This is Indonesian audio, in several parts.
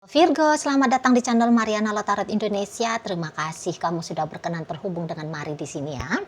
Virgo, selamat datang di channel Mariana Tarot Indonesia. Terima kasih kamu sudah berkenan terhubung dengan Mari di sini ya.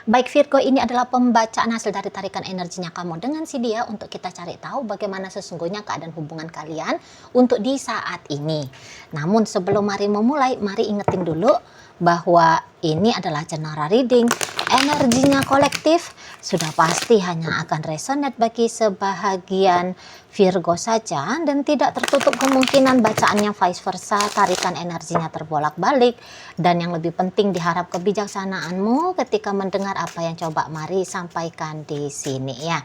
Baik Virgo, ini adalah pembacaan hasil dari tarikan energinya kamu dengan si dia untuk kita cari tahu bagaimana sesungguhnya keadaan hubungan kalian untuk di saat ini. Namun sebelum Mari memulai, mari ingetin dulu bahwa ini adalah general reading. Energinya kolektif sudah pasti hanya akan resonate bagi sebahagian Virgo saja dan tidak tertutup kemungkinan bacaannya vice versa, tarikan energinya terbolak-balik, dan yang lebih penting diharap kebijaksanaanmu ketika mendengar apa yang coba Mari sampaikan di sini ya.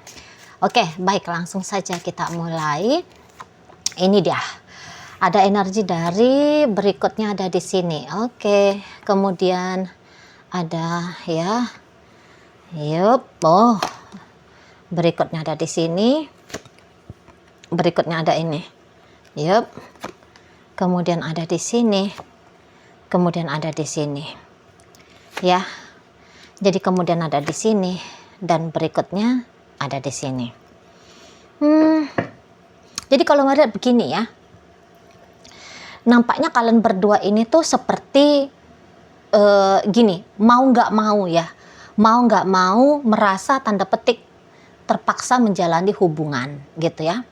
Oke, baik, langsung saja kita mulai. Ini dia. Ada energi dari berikutnya ada di sini. Oke, kemudian ada ya. Yup. Oh. Berikutnya ada di sini. Berikutnya ada ini. Yup. Kemudian ada di sini. Kemudian ada di sini. Ya. Jadi kemudian ada di sini dan berikutnya ada di sini. Jadi kalau ngeliat begini ya. Nampaknya kalian berdua ini tuh seperti gini, mau nggak mau ya, mau nggak mau merasa tanda petik terpaksa menjalani hubungan gitu ya.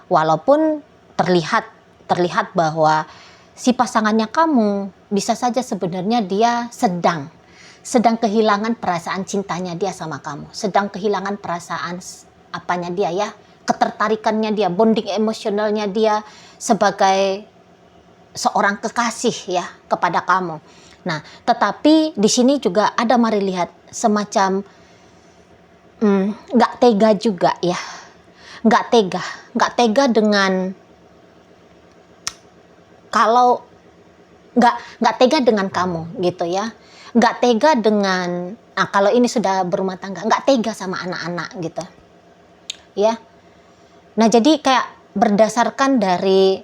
Walaupun terlihat bahwa si pasangannya kamu bisa saja sebenarnya dia sedang kehilangan perasaan cintanya dia sama kamu, sedang kehilangan perasaan apanya dia ya, ketertarikannya dia, bonding emosionalnya dia sebagai seorang kekasih ya kepada kamu. Nah, tetapi di sini juga ada, mari lihat, semacam nggak tega juga ya, nggak tega dengan, kalau nggak tega dengan kamu gitu ya, nggak tega dengan, nah kalau ini sudah berumah tangga, nggak tega sama anak-anak gitu ya. Nah jadi kayak berdasarkan dari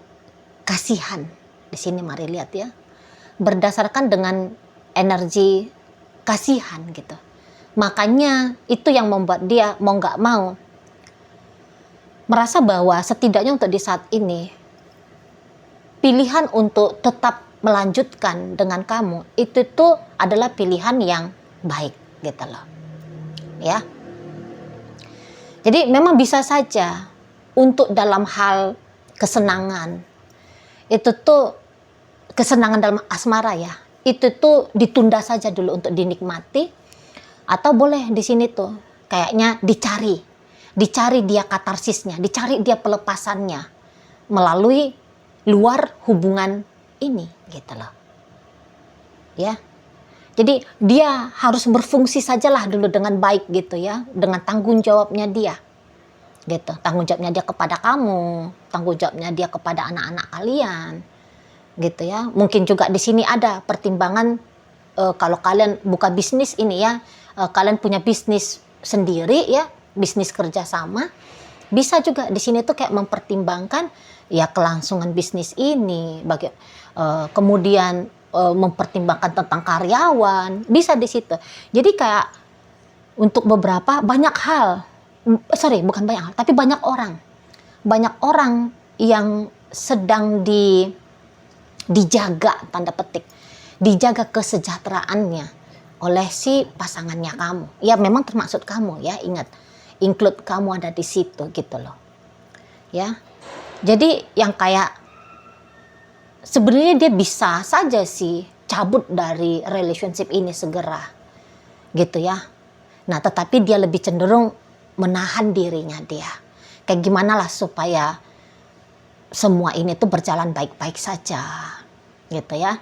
kasihan. Di sini mari lihat ya, berdasarkan dengan energi kasihan gitu. Makanya itu yang membuat dia mau nggak mau merasa bahwa setidaknya untuk di saat ini pilihan untuk tetap melanjutkan dengan kamu itu tuh adalah pilihan yang baik gitu loh. Ya. Jadi memang bisa saja untuk dalam hal kesenangan itu tuh, kesenangan dalam asmara ya, itu tuh ditunda saja dulu untuk dinikmati, atau boleh di sini tuh kayaknya dicari dia katarsisnya, dicari dia pelepasannya melalui luar hubungan ini gitu loh ya. Jadi dia harus berfungsi sajalah dulu dengan baik gitu ya, dengan tanggung jawabnya dia gitu, tanggung jawabnya dia kepada kamu, tanggung jawabnya dia kepada anak-anak kalian gitu ya. Mungkin juga di sini ada pertimbangan kalau kalian buka bisnis ini ya, kalian punya bisnis sendiri ya, bisnis kerjasama, bisa juga di sini tuh kayak mempertimbangkan ya kelangsungan bisnis ini, kemudian mempertimbangkan tentang karyawan, bisa di situ. Jadi kayak untuk beberapa banyak hal, bukan banyak hal, tapi banyak orang yang sedang dijaga, tanda petik, dijaga kesejahteraannya oleh si pasangannya kamu. Ya memang termasuk kamu ya, ingat, include kamu ada di situ gitu loh. Ya. Jadi yang kayak sebenarnya dia bisa saja sih cabut dari relationship ini segera. Gitu ya. Nah, tetapi dia lebih cenderung menahan dirinya dia. Kayak gimana lah supaya semua ini tuh berjalan baik-baik saja. Gitu ya.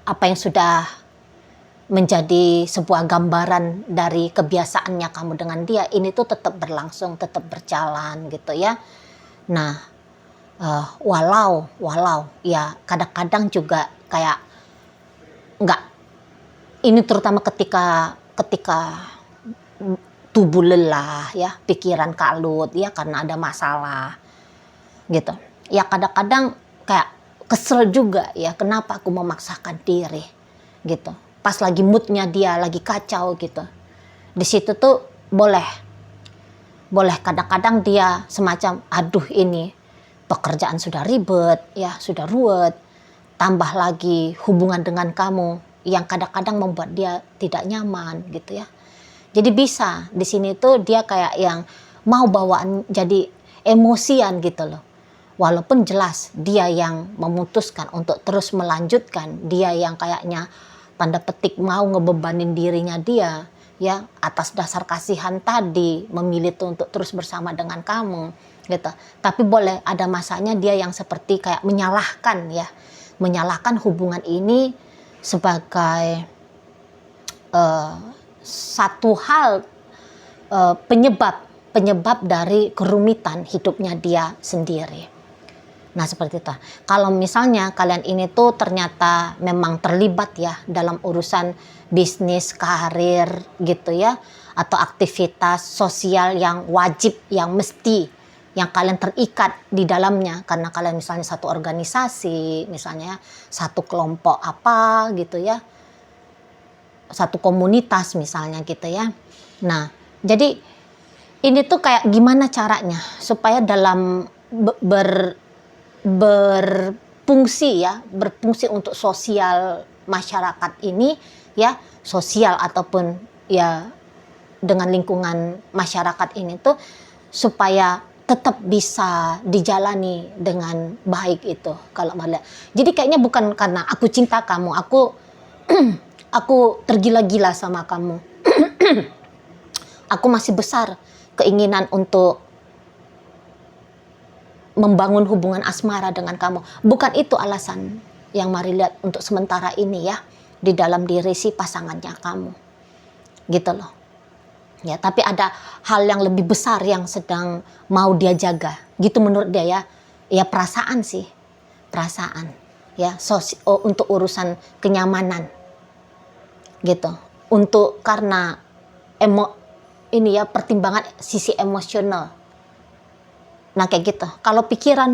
Apa yang sudah menjadi sebuah gambaran dari kebiasaannya kamu dengan dia ini tuh tetap berlangsung, tetap berjalan gitu ya. Nah, walau ya kadang-kadang juga kayak nggak, ini terutama ketika tubuh lelah ya, pikiran kalut ya karena ada masalah gitu ya, kadang-kadang kayak kesel juga ya, kenapa aku memaksakan diri gitu pas lagi moodnya dia lagi kacau gitu. Di situ tuh boleh kadang-kadang dia semacam, aduh ini pekerjaan sudah ribet, ya sudah ruwet, tambah lagi hubungan dengan kamu yang kadang-kadang membuat dia tidak nyaman gitu ya. Jadi bisa di sini tuh dia kayak yang mau bawaan jadi emosian gitu loh. Walaupun jelas dia yang memutuskan untuk terus melanjutkan, dia yang kayaknya tanda petik mau ngebebanin dirinya dia ya atas dasar kasihan tadi memilih tuh untuk terus bersama dengan kamu gitu. Tapi boleh ada masanya dia yang seperti kayak menyalahkan ya, menyalahkan hubungan ini sebagai satu hal penyebab dari kerumitan hidupnya dia sendiri. Nah seperti itu. Kalau misalnya kalian ini tuh ternyata memang terlibat ya dalam urusan bisnis, karir gitu ya, atau aktivitas sosial yang wajib, yang mesti, yang kalian terikat di dalamnya karena kalian misalnya satu organisasi, misalnya satu kelompok apa gitu ya, satu komunitas misalnya gitu ya. Nah jadi ini tuh kayak gimana caranya supaya dalam berfungsi ya, berfungsi untuk sosial masyarakat ini ya, sosial ataupun ya dengan lingkungan masyarakat ini tuh supaya tetap bisa dijalani dengan baik itu kalau melihat. Jadi kayaknya bukan karena aku cinta kamu, aku tergila-gila sama kamu. Aku masih besar keinginan untuk membangun hubungan asmara dengan kamu. Bukan itu alasan yang mari lihat untuk sementara ini ya di dalam diri si pasangannya kamu. Gitu loh. Ya, tapi ada hal yang lebih besar yang sedang mau dia jaga. Gitu menurut dia ya. Ya perasaan sih. Perasaan. Ya, untuk urusan kenyamanan. Gitu. Untuk karena ini ya pertimbangan sisi emosional. Nah kayak gitu. Kalau pikiran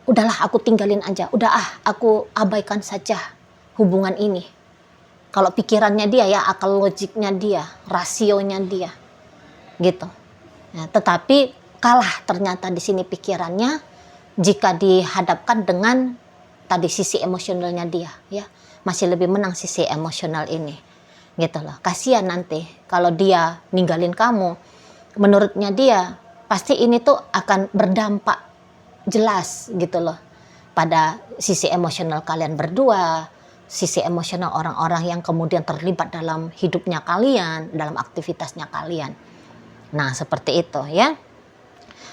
udahlah aku tinggalin aja. Aku abaikan saja hubungan ini. Kalau pikirannya dia ya, akal logiknya dia, rasionya dia. Gitu. Nah, tetapi kalah ternyata di sini pikirannya jika dihadapkan dengan tadi sisi emosionalnya dia ya. Masih lebih menang sisi emosional ini. Gitu loh. Kasihan nanti kalau dia ninggalin kamu. Menurutnya dia pasti ini tuh akan berdampak jelas gitu loh pada sisi emosional kalian berdua, sisi emosional orang-orang yang kemudian terlibat dalam hidupnya kalian, dalam aktivitasnya kalian. Nah seperti itu ya.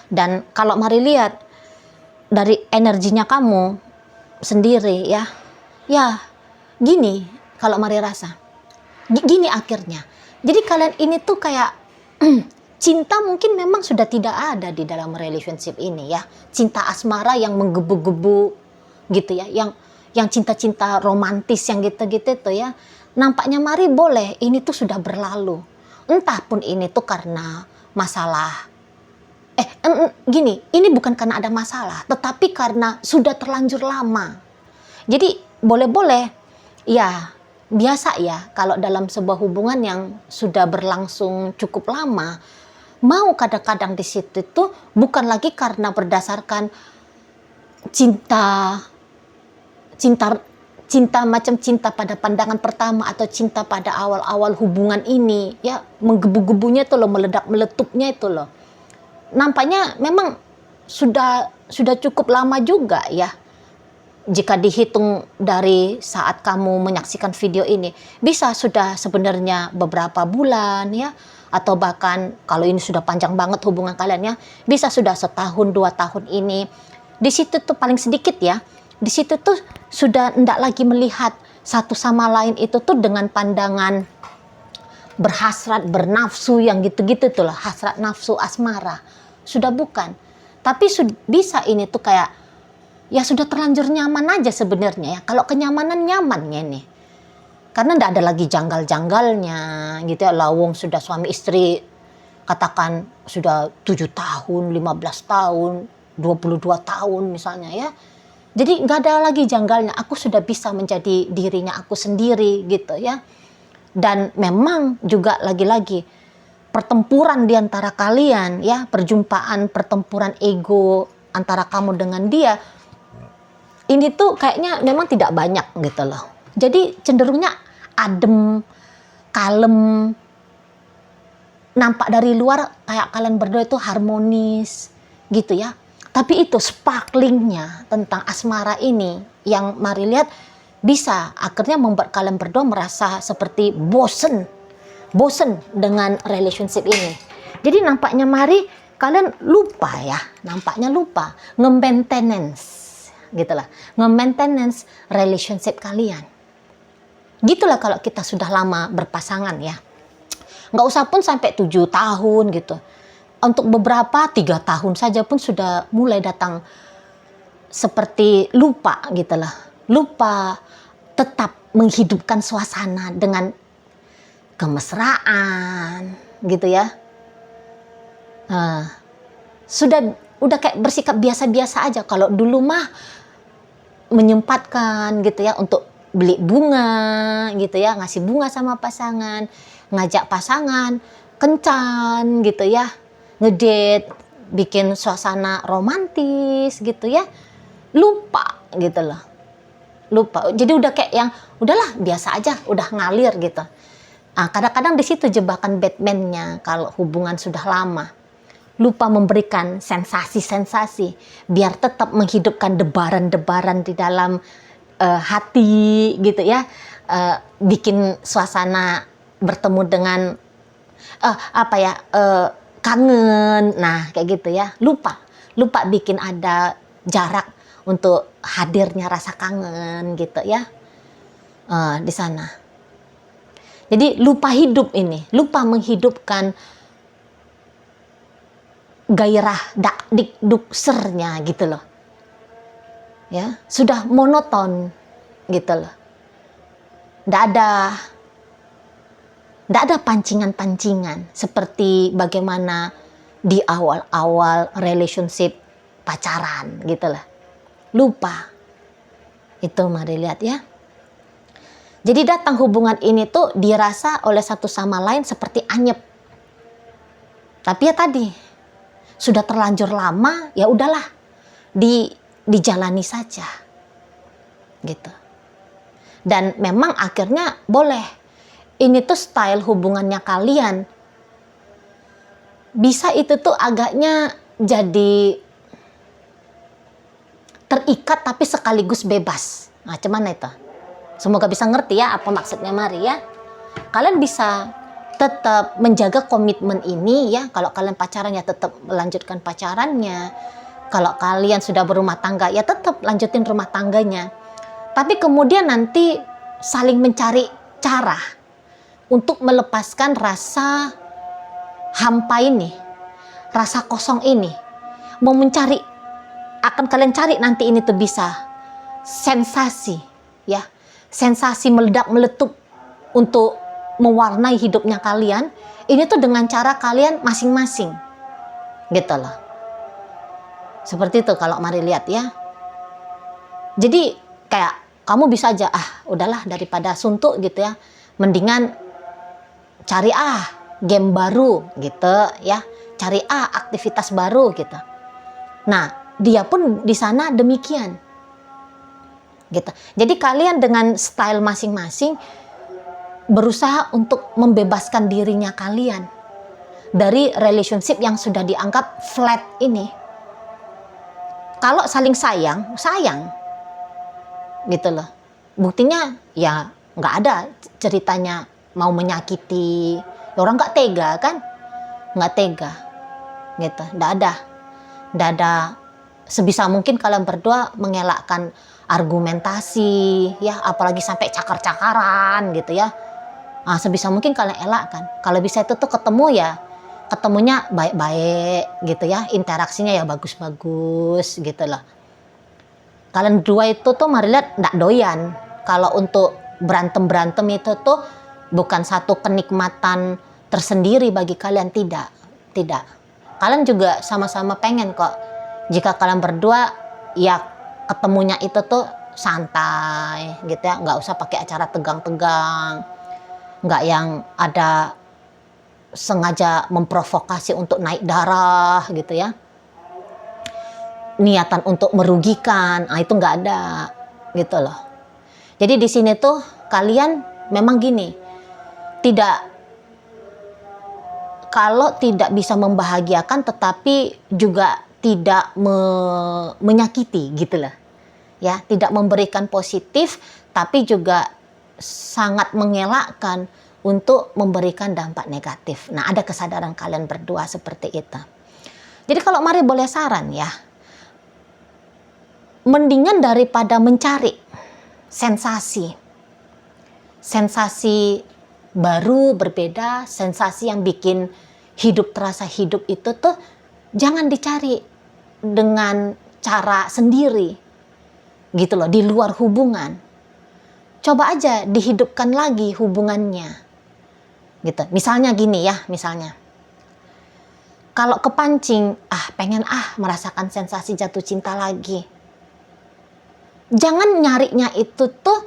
Dan kalau mari lihat dari energinya kamu sendiri ya gini kalau mari rasa gini akhirnya. Jadi kalian ini tuh kayak cinta mungkin memang sudah tidak ada di dalam relationship ini ya. Cinta asmara yang menggebu-gebu gitu ya. Yang cinta-cinta romantis yang gitu-gitu tuh ya. Nampaknya mari boleh ini tuh sudah berlalu. Entah pun ini tuh karena masalah. Gini, ini bukan karena ada masalah. Tetapi karena sudah terlanjur lama. Jadi boleh-boleh ya biasa ya kalau dalam sebuah hubungan yang sudah berlangsung cukup lama. Mau kadang-kadang di situ tuh bukan lagi karena berdasarkan cinta macam cinta pada pandangan pertama atau cinta pada awal-awal hubungan ini ya, menggebu-gebunya itu loh, meledak-meletupnya itu loh. Nampaknya memang sudah cukup lama juga ya. Jika dihitung dari saat kamu menyaksikan video ini, bisa sudah sebenarnya beberapa bulan ya, atau bahkan kalau ini sudah panjang banget hubungan kalian ya, bisa sudah 1-2 tahun ini. Di situ tuh paling sedikit ya, di situ tuh sudah tidak lagi melihat satu sama lain itu tuh dengan pandangan berhasrat, bernafsu yang gitu-gitu tuh lah, hasrat nafsu asmara. Sudah bukan. Tapi bisa ini tuh kayak ya sudah terlanjur nyaman aja sebenarnya ya. Kalau kenyamanan nyamannya nih. Karena tidak ada lagi janggal-janggalnya gitu ya. Lawong sudah suami istri katakan sudah 7 tahun, 15 tahun, 22 tahun misalnya ya. Jadi nggak ada lagi janggalnya. Aku sudah bisa menjadi dirinya aku sendiri gitu ya. Dan memang juga lagi-lagi pertempuran di antara kalian, ya, perjumpaan, pertempuran ego antara kamu dengan dia, ini tuh kayaknya memang tidak banyak gitu loh. Jadi cenderungnya adem, kalem, nampak dari luar kayak kalian berdua itu harmonis gitu ya. Tapi itu sparklingnya tentang asmara ini yang mari lihat bisa akhirnya membuat kalian berdua merasa seperti bosen dengan relationship ini. Jadi nampaknya mari kalian lupa ya, nampaknya lupa nge-maintenance gitu lah, nge-maintenance relationship kalian. Gitulah kalau kita sudah lama berpasangan ya. Nggak usah pun sampai 7 tahun gitu. Untuk beberapa 3 tahun saja pun sudah mulai datang seperti lupa gitu lah. Lupa tetap menghidupkan suasana dengan kemesraan gitu ya. Udah kayak bersikap biasa-biasa aja. Kalau dulu mah menyempatkan gitu ya untuk beli bunga gitu ya, ngasih bunga sama pasangan, ngajak pasangan kencan gitu ya, ngedate, bikin suasana romantis gitu ya, lupa gitu loh, lupa. Jadi udah kayak yang udahlah biasa aja, udah ngalir gitu. Kadang-kadang di situ jebakan Batman-nya kalau hubungan sudah lama, lupa memberikan sensasi-sensasi biar tetap menghidupkan debaran-debaran di dalam hati gitu ya, bikin suasana bertemu dengan kangen, nah kayak gitu ya, lupa bikin ada jarak untuk hadirnya rasa kangen gitu ya, di sana. Jadi lupa hidup ini, lupa menghidupkan gairah dikduksernya gitu loh. Ya, sudah monoton gitu loh. Nggak ada pancingan-pancingan seperti bagaimana di awal-awal relationship pacaran gitu lah. Lupa. Itu mari lihat ya. Jadi datang hubungan ini tuh dirasa oleh satu sama lain seperti anyep. Tapi ya tadi, sudah terlanjur lama, ya udahlah. Dijalani saja gitu. Dan memang akhirnya boleh, ini tuh style hubungannya kalian bisa itu tuh agaknya jadi terikat tapi sekaligus bebas. Nah, cuman itu semoga bisa ngerti ya apa maksudnya mari ya. Kalian bisa tetap menjaga komitmen ini ya. Kalau kalian pacaran ya tetap melanjutkan pacarannya. Kalau kalian sudah berumah tangga, ya tetap lanjutin rumah tangganya. Tapi kemudian nanti saling mencari cara untuk melepaskan rasa hampa ini, rasa kosong ini. Mau mencari, akan kalian cari nanti ini tuh bisa sensasi, ya, sensasi meledak-meletup untuk mewarnai hidupnya kalian. Ini tuh dengan cara kalian masing-masing, gitu loh. Seperti itu kalau mari lihat ya. Jadi kayak kamu bisa aja, udahlah daripada suntuk gitu ya, mendingan cari game baru gitu ya, cari aktivitas baru gitu. Nah, dia pun di sana demikian. Gitu. Jadi kalian dengan style masing-masing berusaha untuk membebaskan dirinya kalian dari relationship yang sudah dianggap flat ini. Kalau saling sayang gitu loh. Buktinya ya nggak ada ceritanya mau menyakiti. Orang nggak tega kan? Nggak tega gitu. Nggak ada. Sebisa mungkin kalian berdua mengelakkan argumentasi ya, apalagi sampai cakar-cakaran gitu ya. Sebisa mungkin kalian elakkan. Kalau bisa itu tuh ketemunya baik-baik gitu ya, interaksinya ya bagus-bagus gitu loh. Kalian dua itu tuh mari lihat nggak doyan. Kalau untuk berantem itu tuh bukan satu kenikmatan tersendiri bagi kalian, tidak. Kalian juga sama-sama pengen kok jika kalian berdua ya ketemunya itu tuh santai gitu ya, nggak usah pakai acara tegang-tegang, nggak yang ada sengaja memprovokasi untuk naik darah gitu ya, niatan untuk merugikan, itu nggak ada gitu loh. Jadi di sini tuh kalian memang gini, kalau tidak bisa membahagiakan tetapi juga tidak menyakiti gitu loh. Ya, tidak memberikan positif tapi juga sangat mengelakkan untuk memberikan dampak negatif. Nah, ada kesadaran kalian berdua seperti itu. Jadi kalau Mari boleh saran ya, mendingan daripada mencari sensasi baru berbeda, sensasi yang bikin hidup terasa hidup itu tuh jangan dicari dengan cara sendiri gitu loh, di luar hubungan. Coba aja dihidupkan lagi hubungannya gitu. Misalnya gini ya, misalnya kalau kepancing pengen merasakan sensasi jatuh cinta lagi, jangan nyarinya itu tuh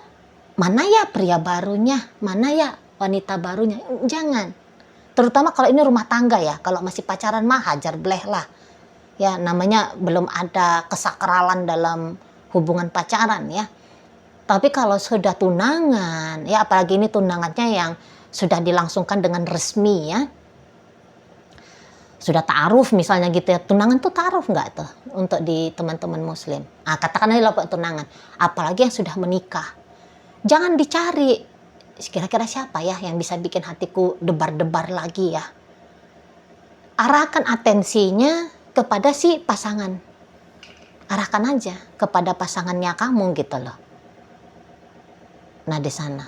mana ya pria barunya, mana ya wanita barunya, jangan. Terutama kalau ini rumah tangga ya, kalau masih pacaran mah hajar bleh lah. Ya namanya belum ada kesakralan dalam hubungan pacaran ya. Tapi kalau sudah tunangan, ya apalagi ini tunangannya yang sudah dilangsungkan dengan resmi ya. Sudah ta'aruf misalnya gitu ya. Tunangan tuh ta'aruf nggak tuh untuk di teman-teman muslim? Katakan aja lah tunangan. Apalagi yang sudah menikah. Jangan dicari kira-kira siapa ya yang bisa bikin hatiku debar-debar lagi ya. Arahkan atensinya kepada si pasangan. Arahkan aja kepada pasangannya kamu gitu loh. Nah di sana.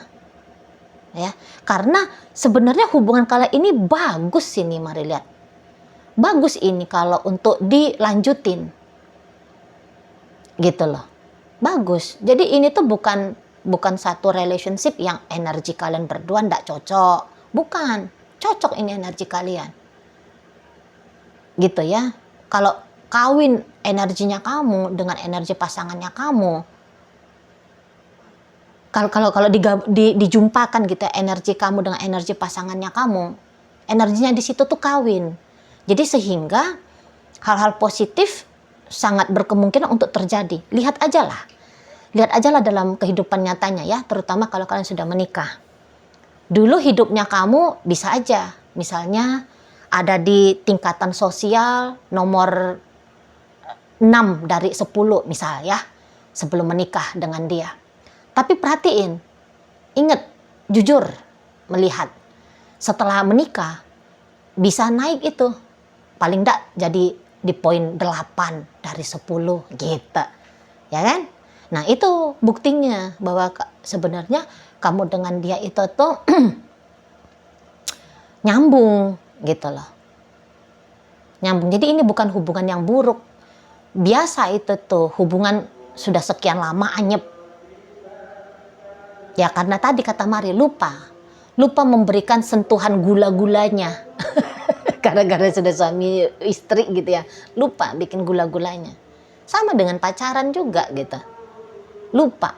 Ya, karena sebenarnya hubungan kalian ini bagus ini, mari lihat. Bagus ini kalau untuk dilanjutin. Gitu loh. Bagus. Jadi ini tuh bukan satu relationship yang energi kalian berdua ndak cocok. Bukan. Cocok ini energi kalian. Gitu ya. Kalau kawin energinya kamu dengan energi pasangannya kamu, kalau dijumpakan gitu ya, energi kamu dengan energi pasangannya kamu, energinya di situ tuh kawin. Jadi sehingga hal-hal positif sangat berkemungkinan untuk terjadi. Lihat aja lah dalam kehidupan nyatanya ya, terutama kalau kalian sudah menikah. Dulu hidupnya kamu bisa aja, misalnya ada di tingkatan sosial nomor 6 dari 10 misal ya, sebelum menikah dengan dia. Tapi perhatiin, ingat, jujur melihat, setelah menikah bisa naik itu, paling enggak jadi di poin 8 dari 10 gitu, ya kan? Nah itu buktinya bahwa sebenarnya kamu dengan dia itu tuh nyambung gitu loh. Nyambung, jadi ini bukan hubungan yang buruk. Biasa itu tuh hubungan sudah sekian lama anyep. Ya karena tadi kata Mari, lupa memberikan sentuhan gula-gulanya. Gara-gara sudah suami istri gitu ya, lupa bikin gula-gulanya. Sama dengan pacaran juga gitu, lupa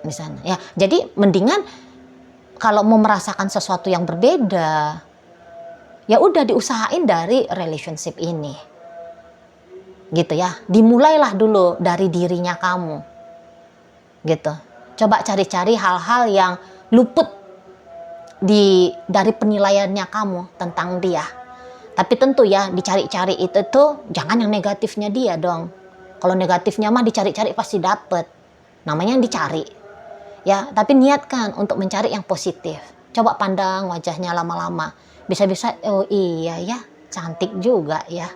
misalnya ya. Jadi mendingan kalau mau merasakan sesuatu yang berbeda, ya udah diusahain dari relationship ini gitu ya. Dimulailah dulu dari dirinya kamu gitu. Coba cari-cari hal-hal yang luput dari penilaiannya kamu tentang dia. Tapi tentu ya dicari-cari itu tuh jangan yang negatifnya dia dong. Kalau negatifnya mah dicari-cari pasti dapet. Namanya yang dicari. Ya, tapi niatkan untuk mencari yang positif. Coba pandang wajahnya lama-lama. Bisa-bisa, oh iya ya, cantik juga ya.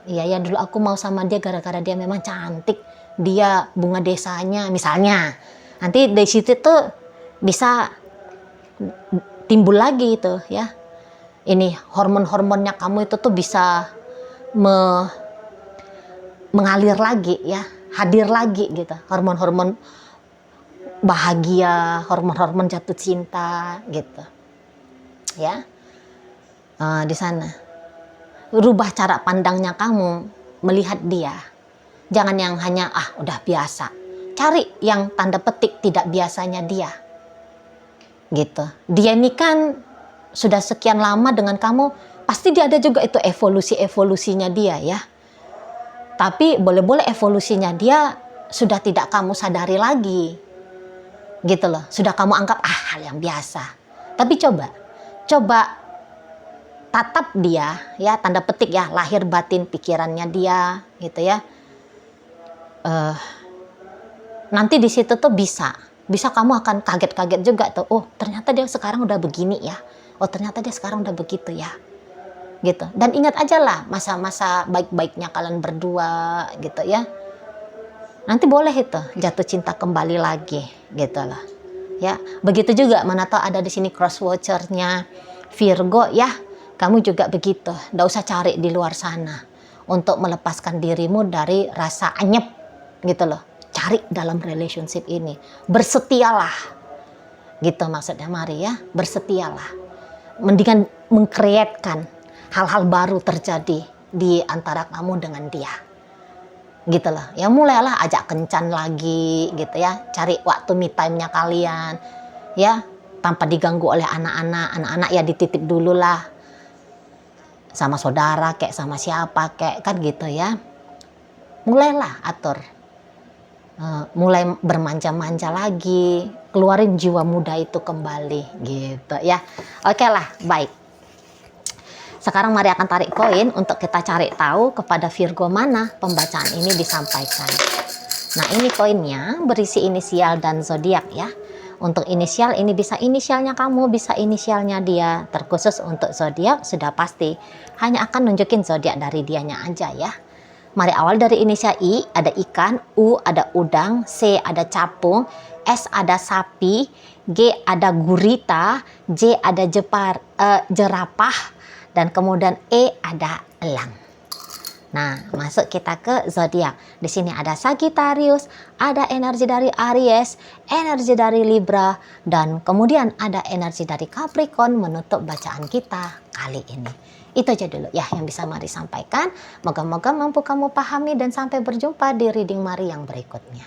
Iya ya, dulu aku mau sama dia gara-gara dia memang cantik. Dia bunga desanya misalnya. Nanti dari situ tuh bisa timbul lagi itu ya. Ini hormon-hormonnya kamu itu tuh bisa mengalir lagi ya, hadir lagi gitu. Hormon-hormon bahagia, hormon-hormon jatuh cinta gitu. Ya. Di sana. Rubah cara pandangnya kamu melihat dia. Jangan yang hanya udah biasa. Cari yang tanda petik tidak biasanya dia. Gitu. Dia ini kan sudah sekian lama dengan kamu, pasti dia ada juga itu evolusinya dia ya. Tapi boleh-boleh evolusinya dia sudah tidak kamu sadari lagi. Gitu loh, sudah kamu anggap hal yang biasa. Tapi coba tatap dia ya, tanda petik ya, lahir batin pikirannya dia gitu ya. Nanti di situ tuh bisa kamu akan kaget-kaget juga tuh. Oh, ternyata dia sekarang udah begini ya. Oh, ternyata dia sekarang udah begitu ya. Gitu. Dan ingat aja lah masa-masa baik-baiknya kalian berdua gitu ya. Nanti boleh itu jatuh cinta kembali lagi gitu loh. Ya, begitu juga mana tahu ada di sini cross watcher-nya Virgo ya. Kamu juga begitu. Nggak usah cari di luar sana untuk melepaskan dirimu dari rasa anyep gitu loh. Cari dalam relationship ini. Bersetialah. Gitu maksudnya Mari ya. Bersetialah. Mendingan mengkreatkan hal-hal baru terjadi di antara kamu dengan dia. Gitu loh. Ya mulailah ajak kencan lagi gitu ya. Cari waktu me time-nya kalian. Ya. Tanpa diganggu oleh anak-anak. Anak-anak ya dititip dulu lah. Sama saudara kayak sama siapa kayak kan gitu ya. Mulailah atur. Mulai bermanja-manja lagi, keluarin jiwa muda itu kembali gitu ya. Oke lah, baik. Sekarang Mari akan tarik koin untuk kita cari tahu kepada Virgo mana pembacaan ini disampaikan. Nah, ini koinnya berisi inisial dan zodiak ya. Untuk inisial ini bisa inisialnya kamu, bisa inisialnya dia. Terkhusus untuk zodiak sudah pasti hanya akan nunjukin zodiak dari dianya aja ya. Mari awal dari inisial I, ada ikan, U ada udang, C ada capung, S ada sapi, G ada gurita, J ada jerapah, dan kemudian E ada elang. Nah, masuk kita ke zodiak. Di sini ada Sagittarius, ada energi dari Aries, energi dari Libra, dan kemudian ada energi dari Capricorn menutup bacaan kita kali ini. Itu aja dulu ya yang bisa Mari sampaikan. Moga-moga mampu kamu pahami dan sampai berjumpa di reading Mari yang berikutnya.